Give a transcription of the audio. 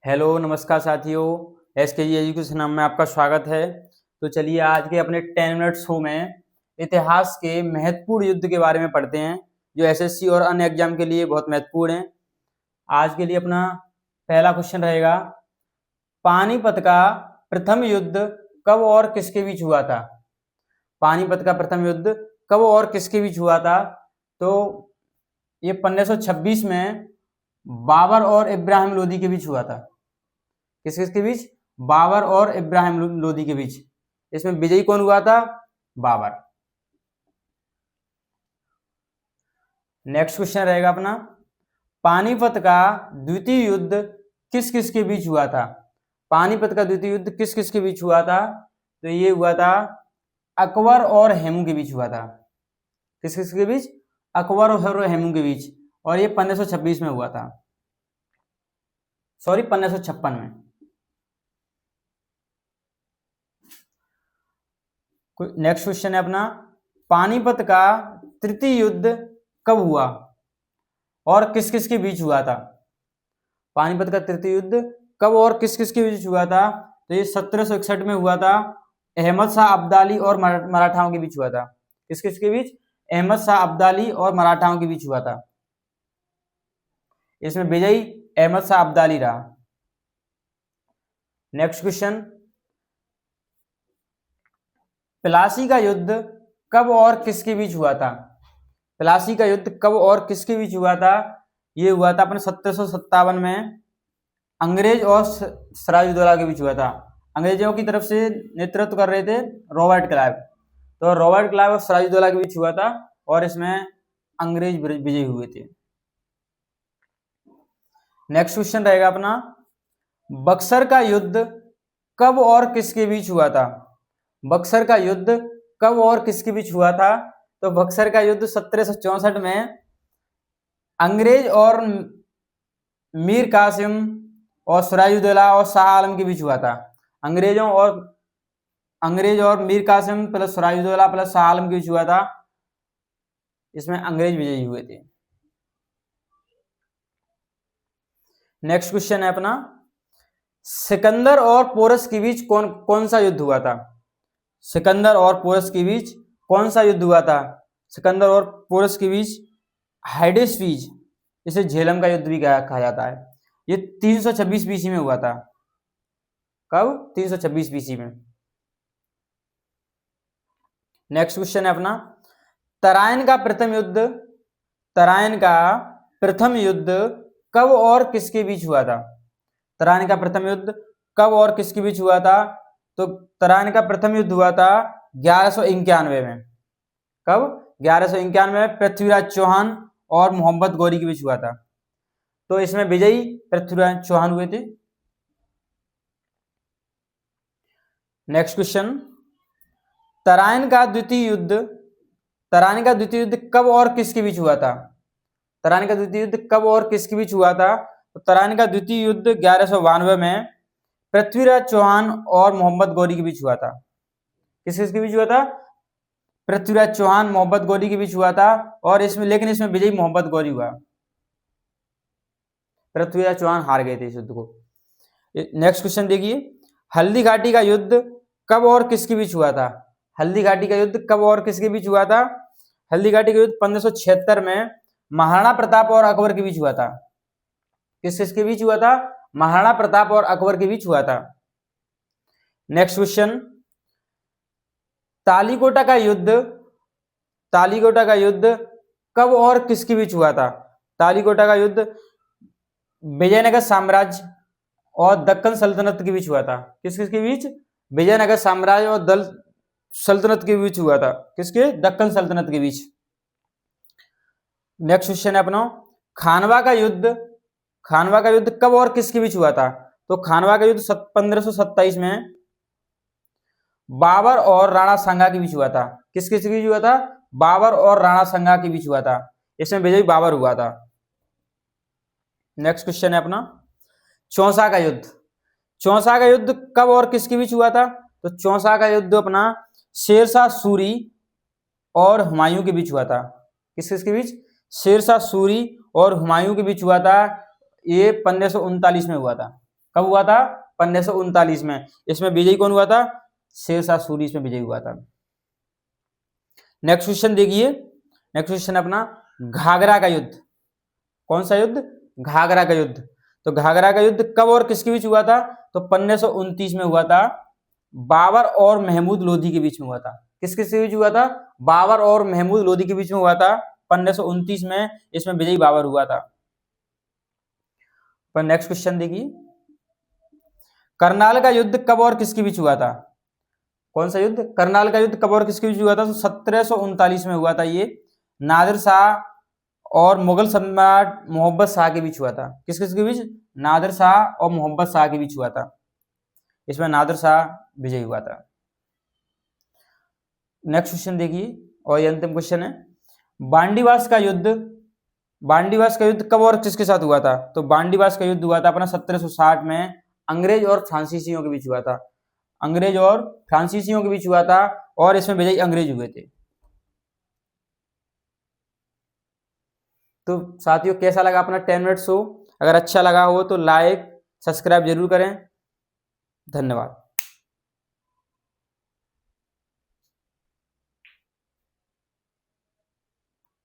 Hello नमस्कार साथियों। SKG education में आपका स्वागत है। तो चलिए आज के अपने 10 मिनट शो में इतिहास के महत्वपूर्ण युद्ध के बारे में पढ़ते हैं जो SSC और अन्य एग्जाम के लिए बहुत महत्वपूर्ण है। आज के लिए अपना पहला क्वेश्चन रहेगा, पानीपत का प्रथम युद्ध कब और किसके बीच हुआ था? पानीपत का प्रथम युद्ध कब और किसके बीच हुआ था? तो ये 1526 में बाबर और इब्राहिम लोदी के बीच हुआ था। किस किस के बीच? बाबर और इब्राहिम लोदी के बीच। इसमें विजयी कौन हुआ था? बाबर। नेक्स्ट क्वेश्चन रहेगा अपना, पानीपत का द्वितीय युद्ध किस किस के बीच हुआ था? पानीपत का द्वितीय युद्ध किस किस के बीच हुआ था? तो ये हुआ था अकबर और हेमू के बीच हुआ था। किस किस के बीच? अकबर और हेमू के बीच। और ये 1526 में हुआ था, सॉरी 1556 में। नेक्स्ट क्वेश्चन है अपना, पानीपत का तृतीय युद्ध कब हुआ और किस किस के बीच हुआ था? पानीपत का तृतीय युद्ध कब और किस किस के बीच हुआ था? तो ये 1761 में हुआ था। अहमद शाह अब्दाली और मराठाओं के बीच हुआ था। किस किस के बीच? अहमद शाह अब्दाली और मराठाओं के बीच हुआ था। इसमें विजयी अहमद शाह अब्दाली रहा। नेक्स्ट क्वेश्चन, प्लासी का युद्ध कब और किसके बीच हुआ था? प्लासी का युद्ध कब और किसके बीच हुआ था? ये हुआ था अपने 1757 में अंग्रेज और सिराजुद्दौला के बीच हुआ था। अंग्रेजों की तरफ से नेतृत्व कर रहे थे रॉबर्ट क्लाइव। तो रॉबर्ट क्लाइव और सिराजुद्दौला के बीच हुआ था और इसमें अंग्रेज विजयी हुए थे। नेक्स्ट क्वेश्चन रहेगा अपना, बक्सर का युद्ध कब और किसके बीच हुआ था? बक्सर का युद्ध कब और किसके बीच हुआ था? तो बक्सर का युद्ध 1764 में अंग्रेज और मीर कासिम और सिराजुद्दौला और शाह आलम के बीच हुआ था। अंग्रेज और मीर कासिम प्लस सिराजुद्दौला प्लस शाह आलम के बीच हुआ था। इसमें अंग्रेज विजयी हुए थे। नेक्स्ट क्वेश्चन है अपना, सिकंदर और पोरस के बीच कौन सा युद्ध हुआ था? सिकंदर और पोरस के बीच कौन सा युद्ध हुआ था? सिकंदर और पोरस के बीच हाइडेस्वीज, इसे झेलम का युद्ध भी कहा जाता है। ये 326 बीसी में हुआ था। कब? 326 बीसी में। नेक्स्ट क्वेश्चन है अपना, तराइन का प्रथम युद्ध कब और किसके बीच हुआ था? तराइन का प्रथम युद्ध कब और किसके बीच हुआ था? तो तराइन का प्रथम युद्ध हुआ था 1191 में। कब? 1191 में पृथ्वीराज चौहान और मोहम्मद गौरी के बीच हुआ था। तो इसमें विजयी पृथ्वीराज चौहान हुए थे। नेक्स्ट क्वेश्चन, तराइन का द्वितीय युद्ध कब और किसके बीच हुआ था? तराइन का द्वितीय युद्ध कब और किसके बीच हुआ था? तो तराइन का द्वितीय युद्ध 1192 में पृथ्वीराज चौहान और मोहम्मद गौरी के बीच हुआ था। किसके बीच हुआ था? पृथ्वीराज चौहान मोहम्मद गौरी के बीच हुआ था। और इसमें विजयी मोहम्मद गौरी हुआ। पृथ्वीराज चौहान हार गए थे इस युद्ध को। नेक्स्ट क्वेश्चन देखिए, हल्दी घाटी का युद्ध कब और किसके बीच हुआ था? हल्दी घाटी का युद्ध कब और किसके बीच हुआ था? हल्दी घाटी का युद्ध 1576 में महाराणा प्रताप और अकबर के बीच हुआ था। किसके बीच हुआ था? महाराणा प्रताप और अकबर के बीच हुआ था। नेक्स्ट क्वेश्चन, तालीकोटा का युद्ध कब और किसके बीच हुआ था? तालीकोटा का युद्ध विजयनगर साम्राज्य और दक्कन सल्तनत के बीच हुआ था। किसके बीच? विजयनगर साम्राज्य और सल्तनत के बीच हुआ था। किसके? दक्कन सल्तनत के बीच। नेक्स्ट क्वेश्चन है अपना, खानवा का युद्ध कब और किसके बीच हुआ था? तो खानवा का युद्ध 1527 में बाबर और राणा सांगा के बीच हुआ था। किसके बीच हुआ था? बाबर और राणा सांगा के बीच हुआ था। इसमें विजयी बाबर हुआ था। नेक्स्ट क्वेश्चन है अपना, चौसा का युद्ध कब और किसके बीच हुआ था? तो चौसा का युद्ध अपना शेरशाह सूरी और हुमायूं के बीच हुआ था। किसके बीच? शेरशाह सूरी और हुमायूं के बीच हुआ था। ये 1539 में हुआ था। कब हुआ था? 1539 में। इसमें विजयी कौन हुआ था? शेरशाह सूरी इसमें विजयी हुआ था। नेक्स्ट क्वेश्चन देखिए, नेक्स्ट क्वेश्चन अपना घाघरा का युद्ध। कौन सा युद्ध? घाघरा का युद्ध। तो घाघरा का युद्ध कब और किसके बीच हुआ था? तो 1529 में हुआ था, बाबर और महमूद लोधी के बीच में हुआ था। किस किसके बीच हुआ था? बाबर और महमूद लोधी के बीच में हुआ था 1529 में। इसमें विजयी बाबर हुआ था। पर नेक्स्ट क्वेश्चन देखिए, करनाल का युद्ध कब और किसके बीच हुआ था? कौन सा युद्ध? करनाल का युद्ध कब और किसके बीच हुआ था? तो 1739 में हुआ था। ये नादिर शाह और मुगल सम्राट मोहब्बत शाह के बीच हुआ था। किस किस के बीच? नादिर शाह और मोहब्बत शाह के बीच हुआ था। इसमें नादिर शाह विजयी हुआ था। नेक्स्ट क्वेश्चन देखिए, और ये अंतिम क्वेश्चन है, बांडीवास का युद्ध, बांडीवास का युद्ध कब और किसके साथ हुआ था? तो बांडीवास का युद्ध हुआ था अपना 1760 में, अंग्रेज और फ्रांसीसियों के बीच हुआ था। अंग्रेज और फ्रांसीसियों के बीच हुआ था, और इसमें विजयी अंग्रेज हुए थे। तो साथियों, कैसा लगा अपना 10 मिनट शो? अगर अच्छा लगा हो तो लाइक सब्सक्राइब जरूर करें। धन्यवाद।